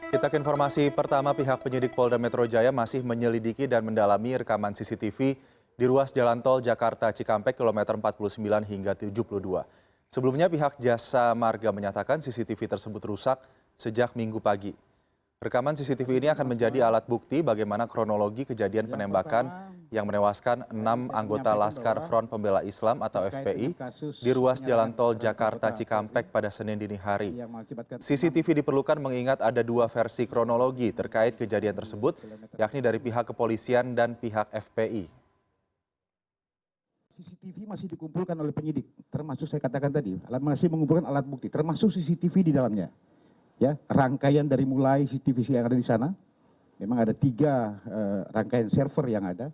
Kita ke informasi pertama, pihak penyidik Polda Metro Jaya masih menyelidiki dan mendalami rekaman CCTV di ruas jalan tol Jakarta Cikampek kilometer 49 hingga 72. Sebelumnya pihak Jasa Marga menyatakan CCTV tersebut rusak sejak Minggu pagi. Rekaman CCTV ini akan menjadi alat bukti bagaimana kronologi kejadian penembakan yang menewaskan 6 anggota Laskar Front Pembela Islam atau FPI di ruas jalan tol Jakarta Cikampek pada Senin dini hari. CCTV diperlukan mengingat ada dua versi kronologi terkait kejadian tersebut, yakni dari pihak kepolisian dan pihak FPI. CCTV masih dikumpulkan oleh penyidik, termasuk saya katakan tadi, masih mengumpulkan alat bukti, termasuk CCTV di dalamnya. Ya, rangkaian dari mulai CCTV yang ada di sana, memang ada 3 rangkaian server yang ada,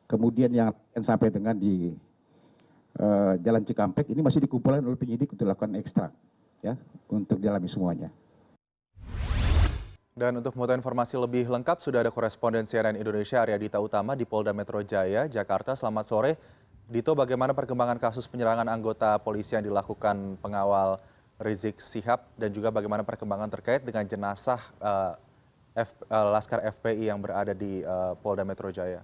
kemudian yang sampai dengan di Jalan Cikampek ini masih dikumpulkan oleh penyidik untuk dilakukan ekstrak, ya, untuk dialami semuanya. Dan untuk mengetahui informasi lebih lengkap sudah ada koresponden CNN Indonesia Arya Dita Utama di Polda Metro Jaya, Jakarta. Selamat sore. Dito, bagaimana perkembangan kasus penyerangan anggota polisi yang dilakukan pengawal Rizik Syihab dan juga bagaimana perkembangan terkait dengan jenazah Laskar FPI yang berada di Polda Metro Jaya?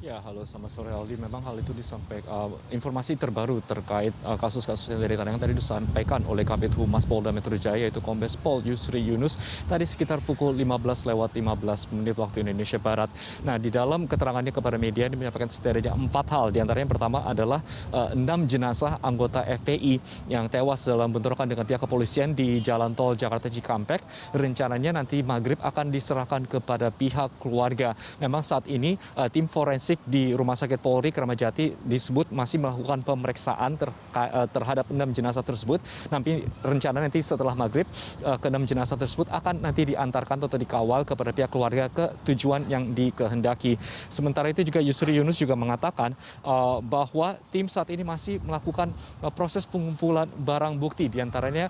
Ya, halo, selamat sore Aldi. Memang hal itu disampaikan informasi terbaru terkait kasus-kasus yang tadi disampaikan oleh Kabid Humas Polda Metro Jaya yaitu Kombes Pol Yusri Yunus tadi sekitar pukul 15:15 waktu Indonesia Barat. Nah, di dalam keterangannya kepada media dia menyampaikan setidaknya 4 hal. Di antaranya yang pertama adalah 6 jenazah anggota FPI yang tewas dalam bentrokan dengan pihak kepolisian di Jalan Tol Jakarta Cikampek. Rencananya nanti maghrib akan diserahkan kepada pihak keluarga. Memang saat ini tim forensik di Rumah Sakit Polri Kramat Jati disebut masih melakukan pemeriksaan terhadap 6 jenazah tersebut. Nanti rencana nanti setelah maghrib ke-6 jenazah tersebut akan nanti diantarkan atau dikawal kepada pihak keluarga ke tujuan yang dikehendaki. Sementara itu juga Yusri Yunus juga mengatakan bahwa tim saat ini masih melakukan proses pengumpulan barang bukti, diantaranya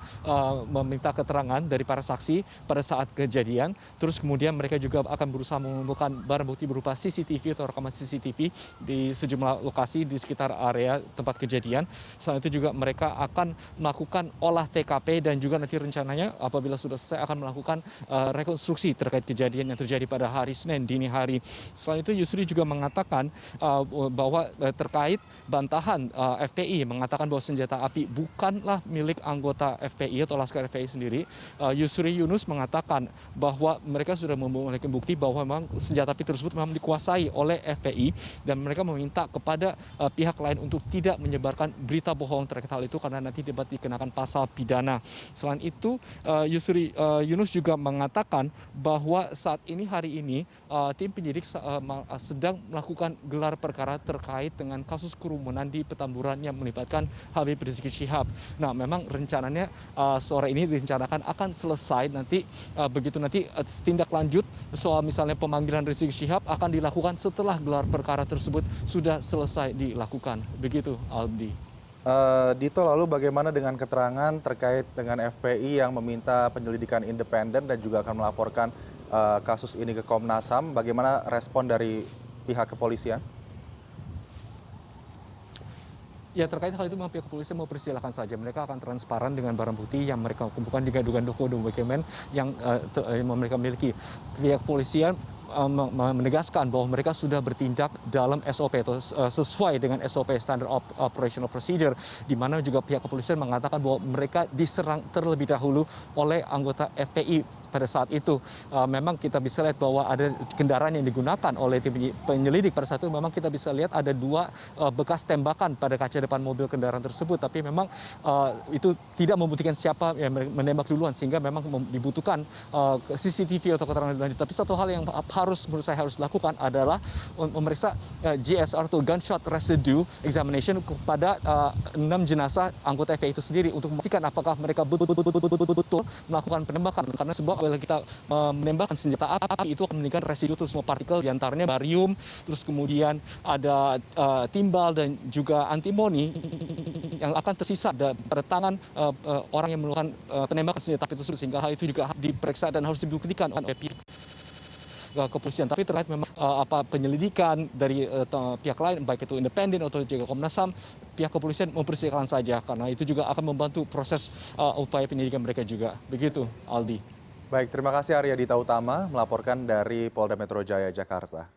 meminta keterangan dari para saksi pada saat kejadian. Terus kemudian mereka juga akan berusaha mengumpulkan barang bukti berupa CCTV atau rekaman CCTV di sejumlah lokasi di sekitar area tempat kejadian. Selain itu juga mereka akan melakukan olah TKP dan juga nanti rencananya apabila sudah selesai akan melakukan rekonstruksi terkait kejadian yang terjadi pada hari Senin dini hari. Selain itu Yusri juga mengatakan bahwa terkait bantahan FPI mengatakan bahwa senjata api bukanlah milik anggota FPI atau Laskar FPI sendiri. Yusri Yunus mengatakan bahwa mereka sudah memiliki bukti bahwa memang senjata api tersebut memang dikuasai oleh FPI dan mereka meminta kepada pihak lain untuk tidak menyebarkan berita bohong terkait hal itu karena nanti dapat dikenakan pasal pidana. Selain itu Yusri Yunus juga mengatakan bahwa saat ini hari ini tim penyidik sedang melakukan gelar perkara terkait dengan kasus kerumunan di Petamburan yang melibatkan Habib Rizik Syihab. Nah, memang rencananya sore ini direncanakan akan selesai nanti begitu nanti tindak lanjut soal misalnya pemanggilan Rizik Syihab akan dilakukan setelah gelar perkara tersebut sudah selesai dilakukan. Begitu, Aldi. Dito, lalu bagaimana dengan keterangan terkait dengan FPI yang meminta penyelidikan independen dan juga akan melaporkan kasus ini ke Komnas HAM? Bagaimana respon dari pihak kepolisian? Ya, terkait hal itu memang pihak kepolisian mau persilahkan saja. Mereka akan transparan dengan barang bukti yang mereka kumpulkan di gadugan dokumen yang mereka miliki. Pihak kepolisian menegaskan bahwa mereka sudah bertindak dalam SOP atau sesuai dengan SOP Standard Operational Procedure, di mana juga pihak kepolisian mengatakan bahwa mereka diserang terlebih dahulu oleh anggota FPI pada saat itu. Memang kita bisa lihat bahwa ada kendaraan yang digunakan oleh tim penyelidik pada saat itu. Memang kita bisa lihat ada 2 bekas tembakan pada kaca depan mobil kendaraan tersebut, tapi memang itu tidak membuktikan siapa yang menembak duluan, sehingga memang dibutuhkan CCTV atau keterangan lanjut. Tapi satu hal yang menurut saya harus dilakukan adalah memeriksa GSR atau gunshot residue examination kepada 6 jenazah anggota FPI itu sendiri untuk memastikan apakah mereka betul melakukan penembakan. Karena sebab apabila kita menembakkan senjata api itu akan meninggalkan residu atau semua partikel, diantaranya barium, terus kemudian ada timbal dan juga antimoni yang akan tersisa pada tangan orang yang melakukan penembakan senjata api tersebut, sehingga hal itu juga diperiksa dan harus dibuktikan oleh pihak kepolisian. Tapi terkait memang apa penyelidikan dari pihak lain, baik itu independen atau juga Komnas HAM, pihak kepolisian mempersilakan saja karena itu juga akan membantu proses upaya penyidikan mereka juga. Begitu, Aldi. Baik, terima kasih Arya Dita Utama melaporkan dari Polda Metro Jaya, Jakarta.